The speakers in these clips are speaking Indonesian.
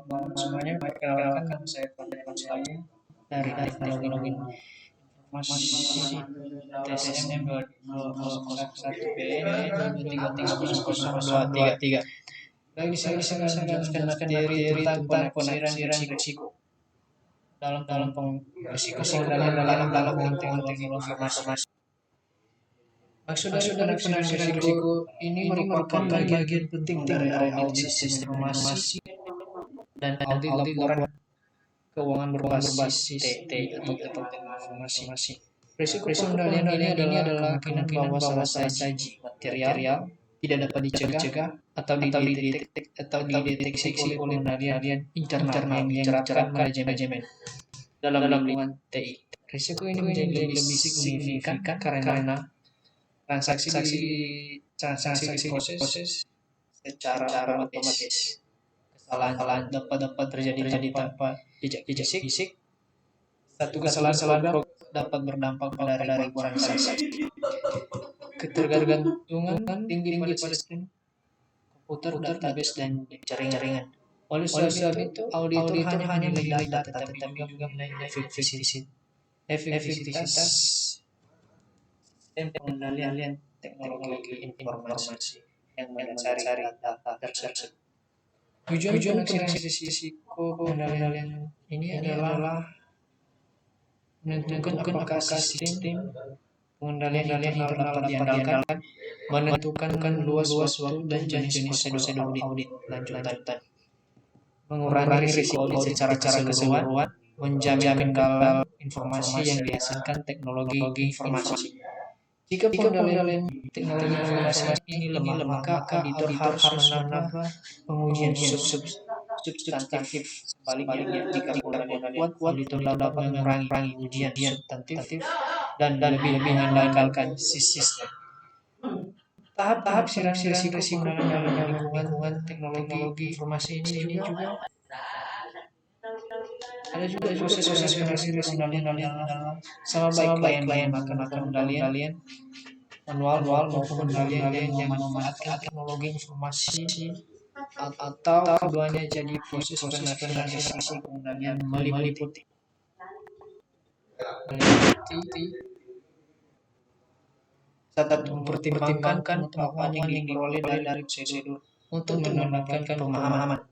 semuanya, perkenalkan nama saya Fadil Sulaim dari Teknologi Informasi TSM 2001 BN 233003. Baik, di sini saya akan menjelaskan materi tentang penafsiran risiko dalam risiko pengendalian dalam teknologi informasi. Maksud dari penafsiran risiko ini merupakan bagian penting dari audit sistem informasi dan audit laporan keuangan berbasis TT atau teknologi informasi. Risiko pengendalian ini adalah kemungkinan bahwa saji material tidak dapat dicegah atau dideteksi oleh pengendalian internal yang diterapkan manajemen dalam lingkungan TI. Risiko ini menjadi lebih signifikan karena transaksi proses secara otomatis. Kesalahan dapat terjadi tanpa jejak fisik. Satu kesalahan program dapat berdampak pada ribuan transaksi. Ketergantungan tinggi pada sistem komputer, database, dan jaringan. Oleh sebab itu, auditor hanya menilai data, tetapi juga menilai efektivitas sistem pengendalian teknologi informasi yang mendasari data tersebut. Tujuan penafsiran risiko pengendalian ini adalah menentukan apakah sistem pengendalian internal dapat diandalkan, menentukan luas waktu dan jenis prosedur audit lanjutan, mengurangi risiko audit secara keseluruhan, menjamin kendali informasi yang dihasilkan teknologi informasi. Jika pengendalian teknologi informasi ini lemah, maka auditor harus menambah pengujian substantif. Sebaliknya, jika pengendalian kuat, auditor dapat mengurangi ujian substantif dan lebih mengandalkan sistem. Tahap risiko pengendalian dalam lingkungan teknologi informasi ini juga ada proses pengendalian dalam sama baik klien melakukan pengendalian manual maupun pengendalian yang memanfaatkan teknologi informasi atau keduanya. Jadi proses penafsiran risiko pengendalian meliputi satu, mempertimbangkan pengetahuan yang diperoleh dari prosedur untuk menambahkan pemahaman.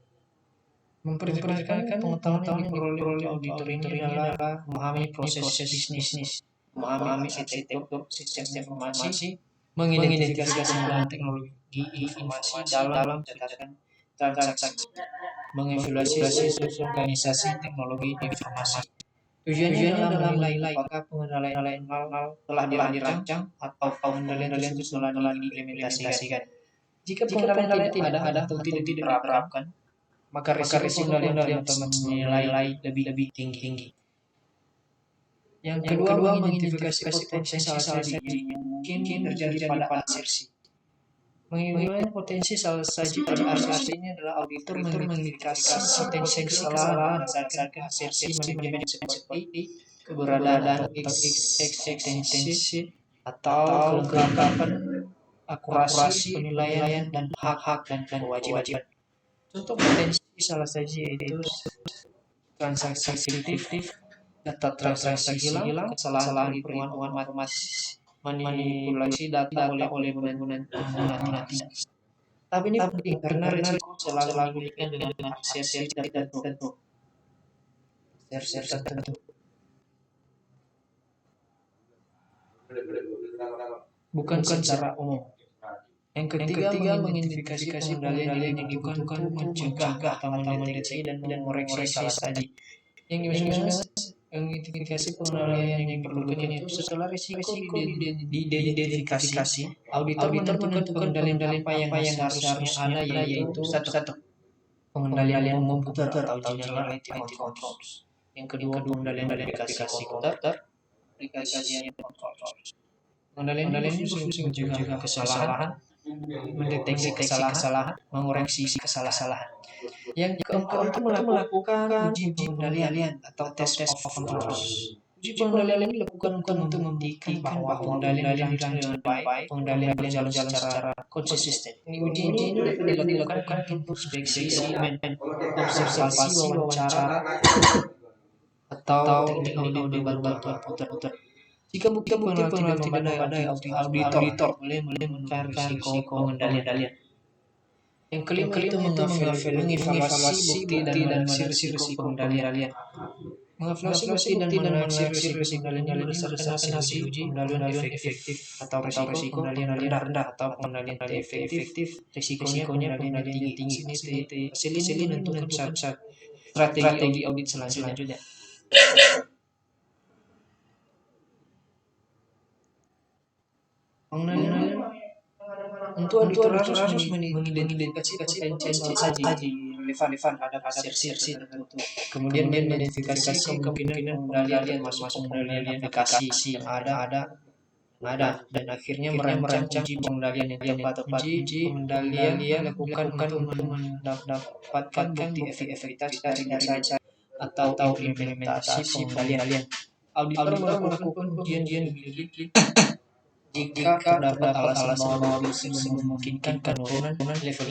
Mempertimbangkan pengetahuan yang diperoleh oleh auditor ini adalah memahami proses bisnis, memahami arsitektur sistem informasi, mengidentifikasi penggunaan teknologi informasi dalam catatan transaksi, mengevaluasi organisasi teknologi informasi. Tujuannya adalah menilai apakah pengendalian telah dirancang atau pengendalian tersebut telah diimplementasikan. Jika pengendalian tidak ada atau tidak diterapkan, maka risiko pengendalian otomatis dinilai lebih tinggi. Yang kedua, mengidentifikasi potensi salah saji yang mungkin terjadi pada asersi. Mengidentifikasi potensi salah saji pada asersi ini adalah auditor mengidentifikasi potensi kesalahan berdasarkan asersi manajemen seperti keberadaan eksistensi atau kelengkapan, akurasi penilaian, dan hak dan kewajiban. Contoh potensi salah saji yaitu transaksi fiktif, data transaksi hilang, kesalahan perhitungan matematis, manipulasi data oleh pengguna. Tapi ini penting karena risiko selalu dikaitkan dengan asersi tertentu. Bukan secara umum. Yang ketiga, mengidentifikasi pengendalian yang dibutuhkan untuk mencegah atau mendeteksi dan mengoreksi salah saji. Yang mengidentifikasi pengendalian yang diperlukan itu setelah risiko diidentifikasi, auditor menentukan pengendalian apa yang harusnya ada, yaitu satu, pengendalian umum komputer atau generative controls. Yang kedua, pengendalian aplikasi komputer, aplikasi controls. Pengendalian ini berfungsi mencegah kesalahan, mendeteksi kesalahan, mengoreksi kesalahan. Yang keempat itu melakukan uji pengendalian atau test of controls. Uji pengendalian ini dilakukan untuk membuktikan bahwa pengendalian dirancang dengan baik, pengendalian berjalan secara konsisten. Uji ini dapat dilakukan untuk inspeksi, observasi, wawancara, atau teknik audit berbantuan komputer. Jika bukti pengenal tidak memadai, auditor boleh menemukan risiko pengendalian. Yang kelima itu mengevaluasi bukti dan menganalisis risiko pengendalian. Mengevaluasi bukti dan menganalisis risiko pengendalian ini berdasarkan hasil uji pengendalian efektif atau risiko pengendalian rendah atau pengendalian efektif, risikonya pengendalian tinggi. Hasil ini menentukan strategi audit selanjutnya. Pengendalian untuk auditor harus mengidentifikasi potensi saji relevan pada sesi tertentu. Kemudian mengidentifikasi kemungkinan pengendalian termasuk pengendalian aplikasi yang ada dan akhirnya merancang uji pengendalian yang tepat. Uji pengendalian dilakukan untuk mendapatkan bukti efektivitas dari data atau implementasi pengendalian. Auditor melakukan ujian jika terdapat alasan bahwa bisa memungkinkan penurunan level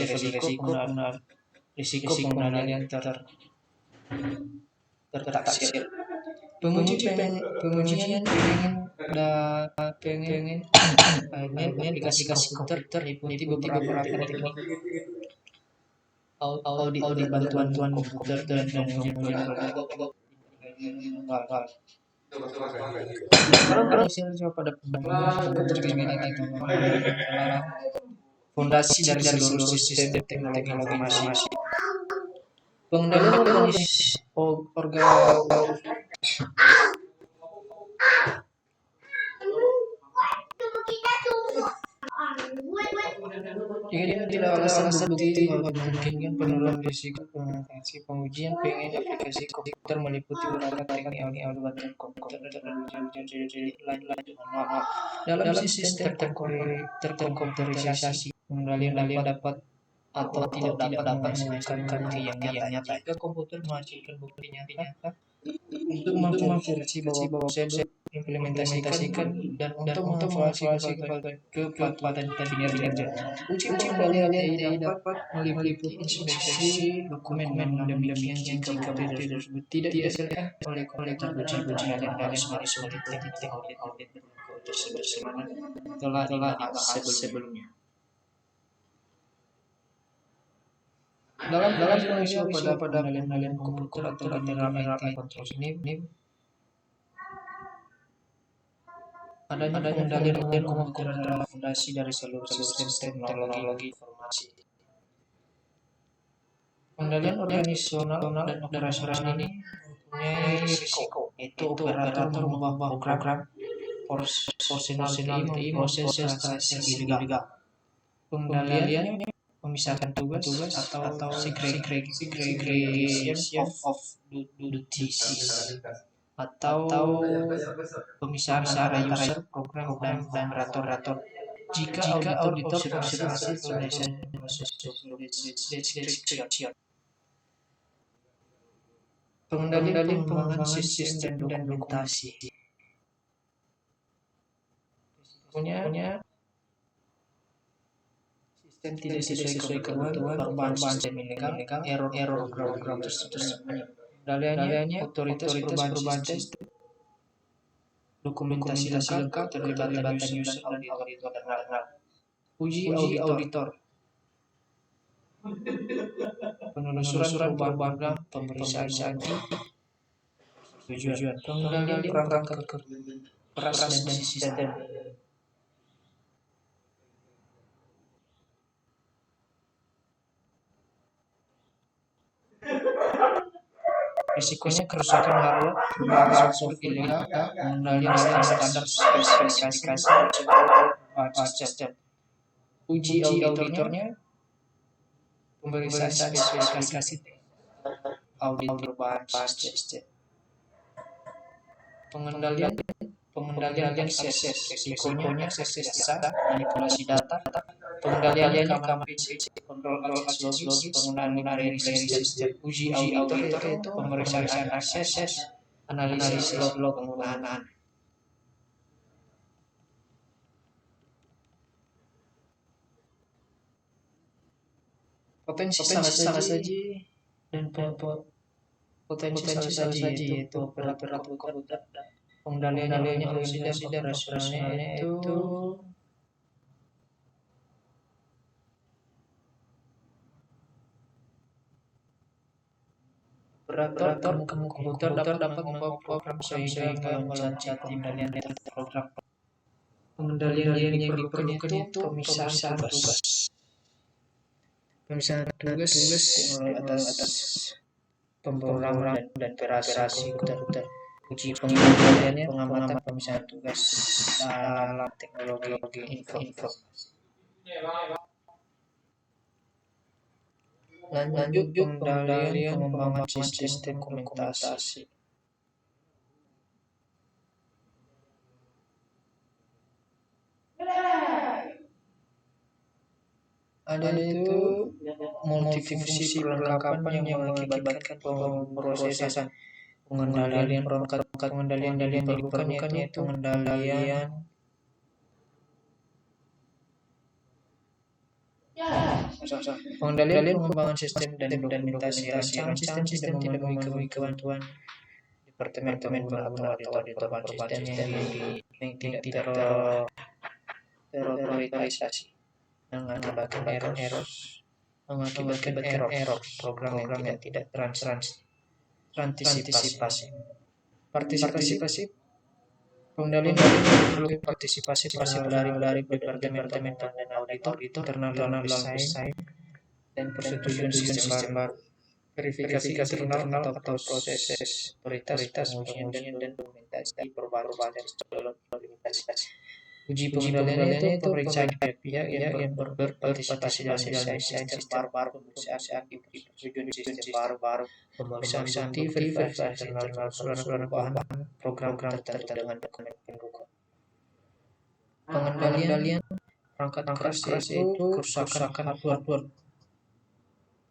risiko pengendalian yang tertaksir. Pengujian pengen aplikasi komputer meliputi beberapa teknik audit bantuan komputer dan pengujian sekarang hasil pada fondasi dari seluruh sistem teknologi informasi. Pengendalian jika tidak alasan bukti memungkinkan penurunan risiko pengujian aplikasi komputer meliputi beberapa teknik audit bantuan komputer dan dalam sistem terkomputerisasi pengendalian dapat atau tidak dapat menghasilkan bukti yang nyata. Jika komputer menghasilkan bukti nyata untuk memverifikasi bahwa prosedur implementasikan dan untuk mengevaluasi kepatuhan kinerja. Uji pengendalian dapat meliputi inspeksi dokumen demikian jika bukti tersebut tidak dihasilkan oleh komputer uji harus meliputi audit tersebut telah dibahas sebelumnya. Dalam Indonesia pada pengendalian komputer atau general IT control ini adanya pengendalian komputer adalah fondasi dari seluruh sistem teknologi informasi. Pengendalian organisasional dan operasional ini mempunyai risiko, yaitu operator mengubah program, personal proses strategi. Pengendalian memisahkan tugas atau segregation of duties atau pemisahan antara user, program dan operator. Jika auditor observasi proses description. Pengendalian pengembangan sistem dan dokumentasi. Punya sistem tidak sesuai kebutuhan, perubahan sistem ilegal, error program tersebut. Pengendaliannya otoritas perubahan sistem, dokumentasi lengkap, terlibatan user dan auditor. Uji auditor, penelusuran perubahan, pemeriksaan tujuan, pengendalian perangkat keras dan sistem. Risikonya kerusakan hardware, software ilegal, pengendalian standar spesifikasi sistem. Uji auditornya pemeriksaan spesifikasi audit perubahan sistem. Pengendalian akses, risikonya akses data, manipulasi data, pengendalian keamanan kontrol akses logis, penggunaan dari sistem. Uji auditor itu pemeriksaan akses, analisis log penggunaan. Potensi salah saji dan potensi salah saji yaitu operator komputer. Pengendaliannya organisasi dan operasionalnya itu operator komputer dapat membawa program sehingga melunjak pengendalian program. Pengendalian yang diperlukan itu pemisahan tugas. Pemisahan tugas atas pemrograman dan operasi komputer. Uji pengendaliannya pengamatan pemisahan tugas dalam teknologi informasi. Lanjut pengendalian pengembangan sistem dokumentasi. Ada itu multifungsi perlengkapan yang mengakibatkan pemrosesan pengendalian perangkat pengendalian yang diperlukan yaitu pengendalian pengembangan sistem dan dokumentasi rancang sistem tidak memenuhi kebutuhan departemen pengguna atau auditor sistem yang tidak terautorisasi mengakibatkan error program yang tidak terantisipasi. Partisipasi pengendalian perlu partisipasi dari departemen dan auditor internal desain dan persetujuan sistem baru, verifikasi internal atau proses otoritas pengujian dan dokumentasi perubahan dalam implementasi. Uji pengendalian itu pemeriksaan pihak yang berpartisipasi dalam desain sistem baru, pemeriksaan persetujuan sistem baru, pemeriksaan bukti verifikasi internal perubahan program tertentu dengan dokumen pendukung. Pengendalian perangkat keras yaitu kerusakan hardware,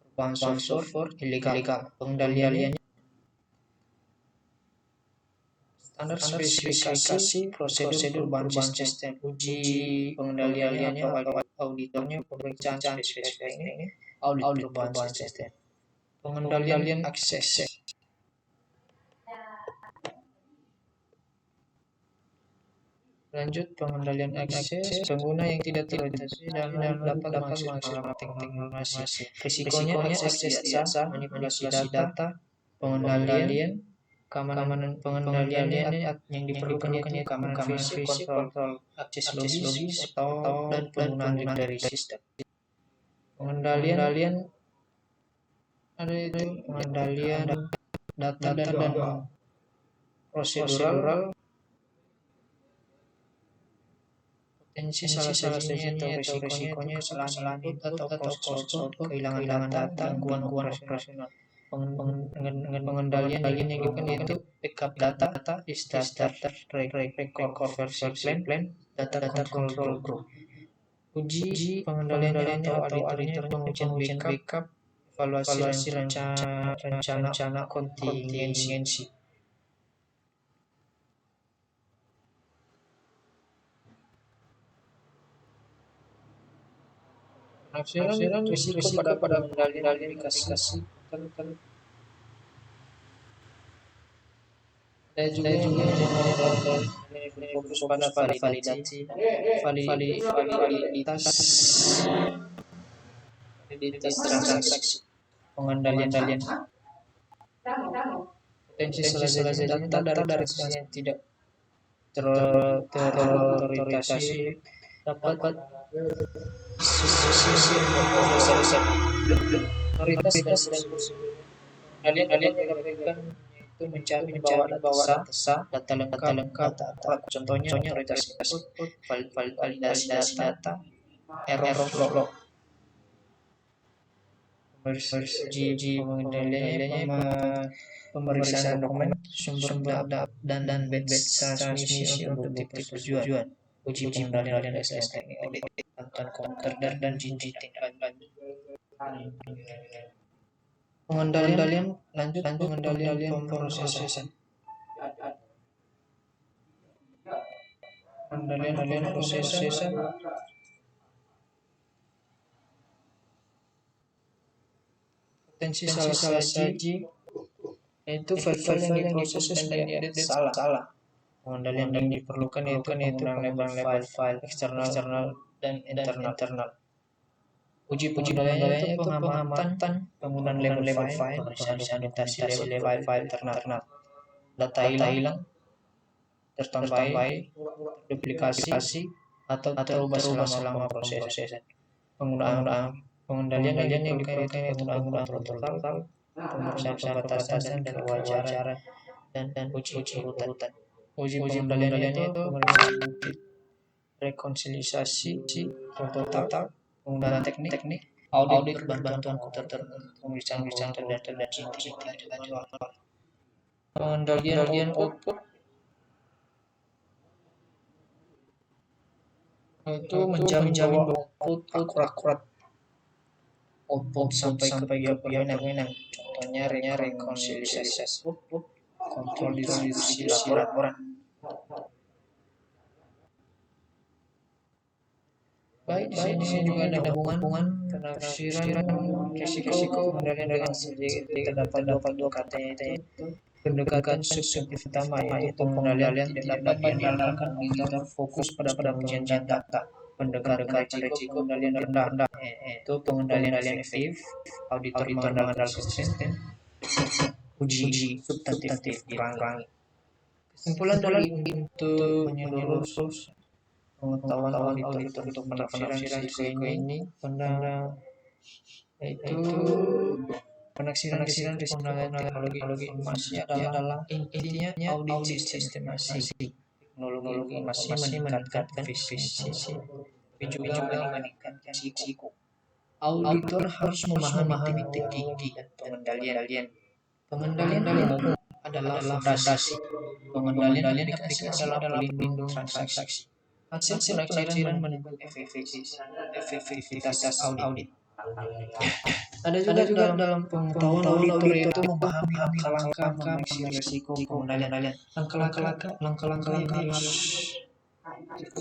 perubahan software ilegal. Pengendaliannya standar spesifikasi prosedur perubahan sistem. Uji pengendaliannya atau auditornya pemeriksaan spesifikasi ini audit perubahan sistem. Pengendalian akses. Lanjut pengendalian akses pengguna yang tidak terautorisasi dapat mengakses teknologi. Risikonya akses biasa, manipulasi data, pengendalian keamanan pengendaliannya yang diperlukan yaitu keamanan fisik, kontrol akses logis dan penggunaan dari sistem. Pengendalian ada itu pengendalian data dan prosedural. Potensi salah satunya atau risikonya kesalahan input atau crosscode, kehilangan data, gangguan operasional. Pengendalian yang diperlukan yaitu backup data, starter record versi plan, data control group. Uji pengendaliannya atau auditornya pengujian backup, evaluasi rencana kontingensi. Penafsiran risiko pada pengendalian aplikasi dan juga fokus pada validasi validitas transaksi. Pengendalian potensi salah data dari yang tidak terautorisasi dapat otoritas dan pengendalian yang dilakukan itu mencari data lengkap, contohnya otoritas input, validasi data, error log. Uji pengendaliannya pemeriksaan dokumen, sumber data dan batch transmisi untuk titik tujuan. Uji pengendalian SST, audit bantuan komputer dan uji tindak lanjut. Pengendalian pemrosesan. pengendalian proses potensi salah saji yaitu file-file yang diproses dan diedit salah. Pengendalian yang diperlukan yaitu penggunaan label file eksternal dan internal. Uji pengendaliannya itu pengamatan penggunaan label file, sanitasi label file internal, data hilang, tertambahi, duplikasi atau terubah selama proses. Penggunaan pengendalian yang diperlukan yaitu penggunaan total, pemeriksaan batasan dan wawancara dan uji urutan. Uji pengendaliannya itu rekonsiliasi, total, penggunaan teknik, audit bantuan komputer, pemeriksaan komputer dan pengendalian output itu menjamin bahwa output akurat output sampai ke pihak berwenang. Contohnya rekonsiliasi output, kontrol distribusi laporan. Baik, di sini juga ada hubungan penafsiran risiko pengendalian terdapat dua kata yaitu pendekatan subjektif utama yaitu pengendalian dapat diandalkan agar fokus pada pengujian data. Pendekatan risiko pengendalian rendah yaitu pengendalian efektif, auditor mengandalkan konsisten, uji substantif dikurangi. Kesimpulan dari untuk menyeluruh pengetahuan auditor untuk penafsiran risiko ini yaitu penafsiran risiko teknologi informasi adalah intinya audit sistemasi teknologi informasi meningkatkan efisiensi tapi juga meningkatkan risiko. Auditor harus memahami teknik dan pengendalian adalah fondasi. Pengendalian aplikasi adalah pelindung transaksi. Hasil penafsiran menentukan efektivitas audit. Ada juga dalam pengetahuan auditor itu memahami langkah-langkah mendeteksi risiko pengendalian. Langkah-langkah yang harus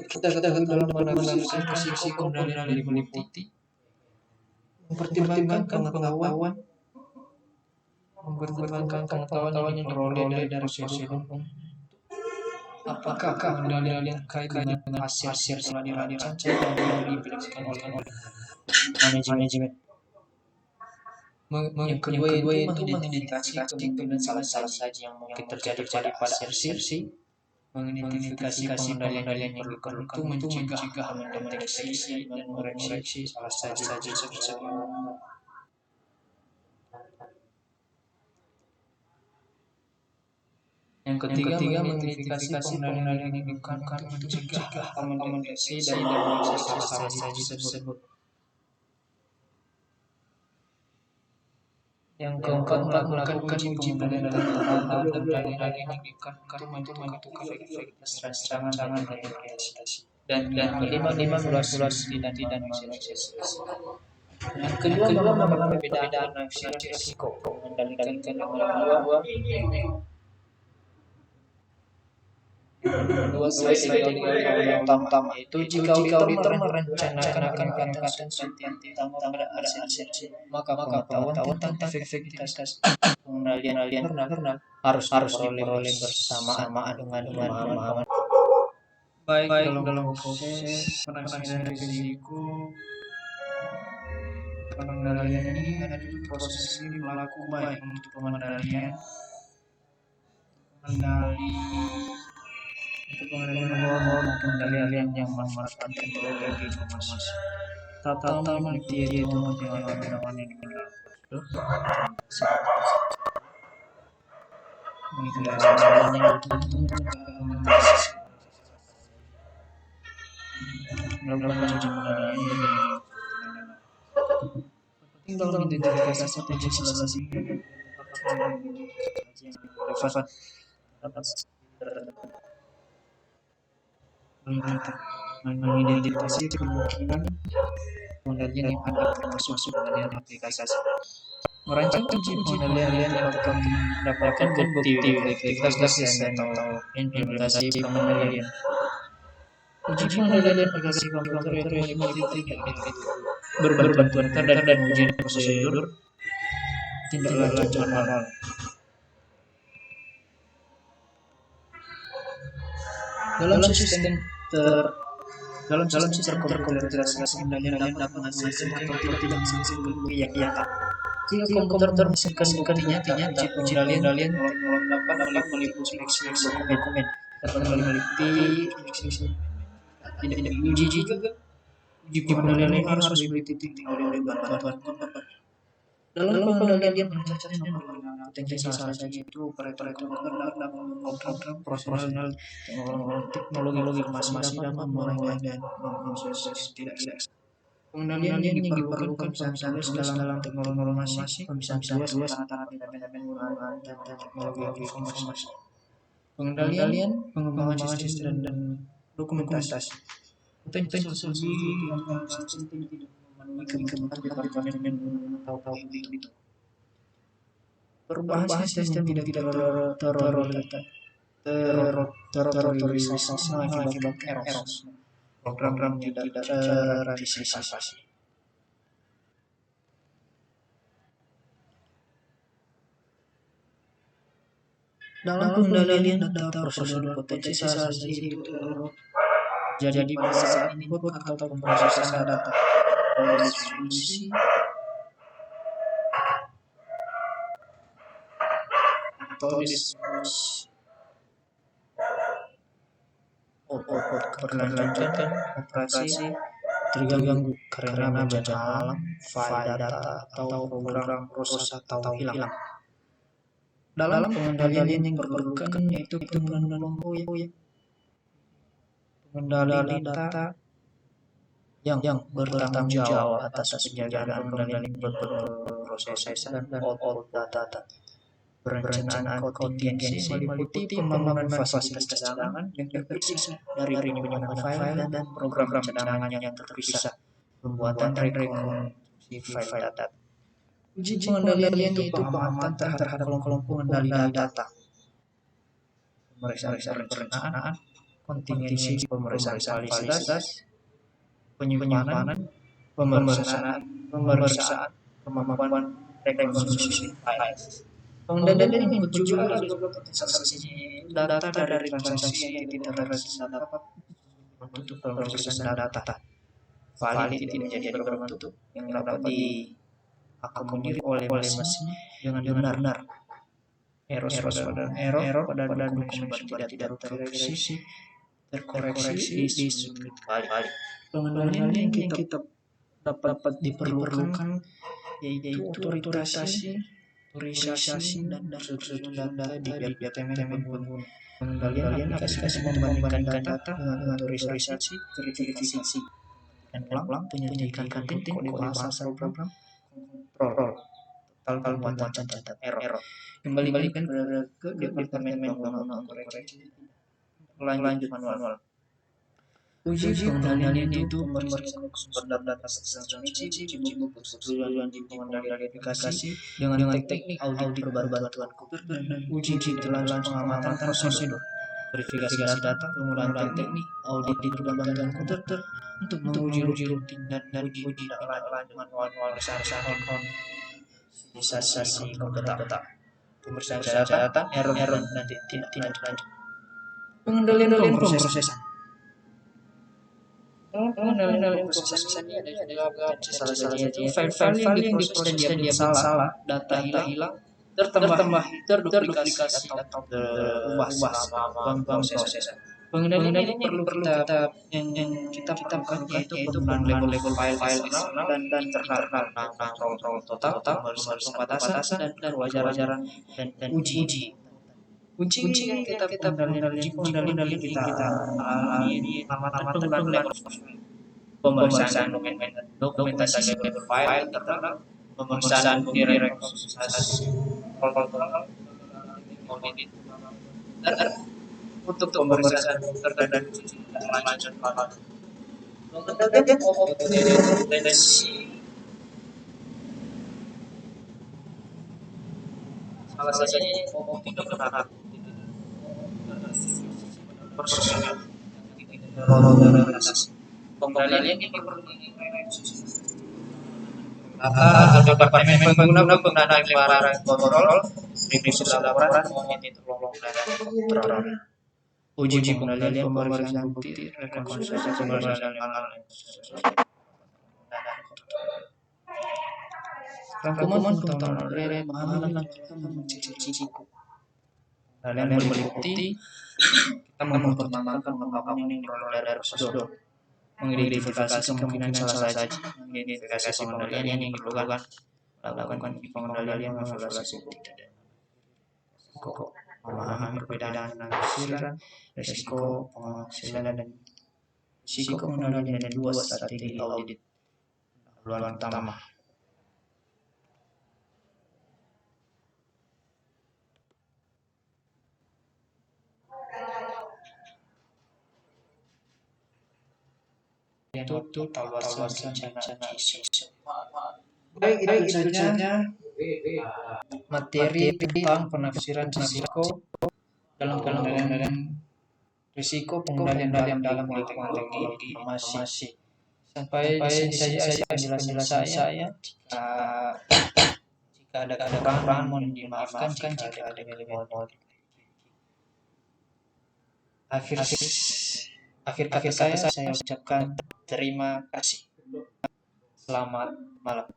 kita ketahui dalam mendeteksi risiko pengendalian meliputi mempertimbangkan pengetahuan yang diperoleh dari prosedur. Apakah pengendalian yang terkait dengan hasil telah dirancang dan diimplementasikan oleh manajemen? Yang kedua yaitu mengidentifikasi kemungkinan salah saji yang mungkin terjadi pada versi, mengidentifikasi pengendalian yang diperlukan untuk mencegah, mendeteksi dan mengoreksi salah saji tersebut. Yang ketiga mengidentifikasi pengendalian yang diperlukan untuk mencegah, mendeteksi dan mengoreksi salah saji tersebut. Yang keempat melakukan uji pengendalian bertahap dan pengendalian yang diperlukan untuk menentukan efektivitas rancangan dan implementasi. Dan kelima luas nanti dan menganalisis. Yang kedua memahami perbedaan penafsiran risiko mengendalikan dua strategi yang utama yaitu jika auditor merencanakan peningkatan setiap pada hasil maka pengetahuan tentang efektivitas pengendalian harus diperoleh bersamaan dengan pemahaman baik dalam proses penafsiran risiko pengendalian ini ada juga proses ini berlaku baik untuk pengendali pengendalian yang memanfaatkan teknologi informasi. Tata penelitian itu pengawasan yang dikenal. Dalam identifikasi strategi salah mengidentifikasi kemungkinan pengendalian yang ada termasuk pengendalian aplikasi. Merancang uji pengendalian yang akan mendapatkan bukti efektivitas dan implementasi pengendalian. Uji pengendalian aplikasi komputer itu meliputi berbantuan komputer dan pengujian prosedur tindak lanjut manual. Dalam sistem terkomputerisasi pengendalian dapat menghasilkan atau tidak menghasilkan keyakinan. Jika komputer menghasilkan buktinya, uji pengendalian dapat meliputi dokumen meliputi tidak diuji juga. Uji pengendalian harus meliputi oleh bantuan komputer. Dalam pengendalian pencacatnya teknik salah satunya itu operator komputer dapat memprogram prosedural teknologi informasi dapat memulai dan memproses tidak. Pengendalian yang diperlukan pemisahan dalam teknologi informasi, pemisahan luas antara menggunakan teknologi informasi. Pengendalian, pengembangan sistem dan dokumentasi. Potensi solusi yang penting tidak memenuhi kebutuhan departemen tahu itu. Perubahan sistem tidak terorganisasi mengakibatkan error. Program tidak terrealisasi. Dalam pengendalian data prosedur potensi salah satu itu jadi pada saat input atau pemrosesan data oleh solusi atau distribusi berlanjutkan operasi terganggu karena bencana alam, file data atau program rusak atau hilang. Dalam pengendalian yang diperlukan yaitu pengendali data yang bertanggung jawab atas penjagaan pengendali berproses dan output data. Perencanaan kontingensi meliputi pembangunan fasilitas cadangan yang terpisah dari penyimpanan file dan program cadangan yang terpisah, pembuatan rekonstruksi file data. Uji pengendalian yaitu pengamatan terhadap kelompok pengendali data, pemeriksaan perencanaan, kontingensi, pemeriksaan fasilitas, penyimpanan, pemeriksaan kemampuan rekonstruksi file. Pengendalian yang juga data dari transaksi yang tidak dapat untuk pemeriksaan data. File tidak menjadi berbentuk yang dapat diakomodir oleh mesin dengan benar. Error pada dokumen tidak terkoreksi di submit kali. Pengendalian yang kita dapat diperlukan yaitu otorisasi dan data di departemen pengguna. Pengendalian aplikasi membandingkan data dengan otorisasi, verifikasi, dan ulang penyelidikan penting kode bahasa program kontrol total pembuatan catatan error. Kembalikan ke departemen pengguna koreksi lanjut manual. Uji pengendalian itu pemeriksaan sumber data transmisi, uji persetujuan di pengendalian aplikasi dengan teknik audit berbantuan komputer dan uji berlanjut pengamatan prosedur, verifikasi data, penggunaan teknik audit berbantuan komputer untuk menguji rutin dan uji tindak lanjut manual berdasarkan kondisi komputer, pemeriksaan catatan, error dan tindak lanjut. Pengendalian pemrosesan. Pengendalian proses ini ada salah satunya file yang diproses dan dia salah, data hilang, terduplikasi atau berubah selama proses. Pengendalian ini perlu kita perlukan yaitu penggunaan label file eksternal dan internal, kontrol total, pembatasan dan kewajaran dan uji. Uji kita pengendalian kita alami penggunaan pemeriksaan dokumentasi label file internal, pemeriksaan rekonstruksi audit dan untuk pemeriksaan dan uji lanjut pengendalian potensi salah satunya tidak benar. prioritas pengendalian atau Departemen Pengguna Penggunaan Barang Kontrol Revisi Laporan Monitor dan Kontrol Uji Pengendalian Pemeriksaan Bukti Rekonstruksi Pemeriksaan Rangkuman pengetahuan dari memahami langkah mencicipi dan meliputi kita mempertimbangkan pengungkapan yang diperoleh dari prosedur, mengidentifikasi kemungkinan salah saji, mengidentifikasi pengendalian yang diperlukan, melakukan pengendalian mengevaluasi bukti dan risiko, memahami perbedaan penafsiran, risiko penghasilan dan risiko pengendalian dan dua strategi audit haluan utama. Itu evaluasi rencana ISO. Baik, itu saja materi tentang penafsiran risiko dalam pengendalian risiko pengendalian dalam teknologi informasi. Sampai di sini saja penjelasan saya. Jika ada kekurangan mohon dimaafkan jika ada kelebihan. Akhir kata saya ucapkan terima kasih. Selamat malam.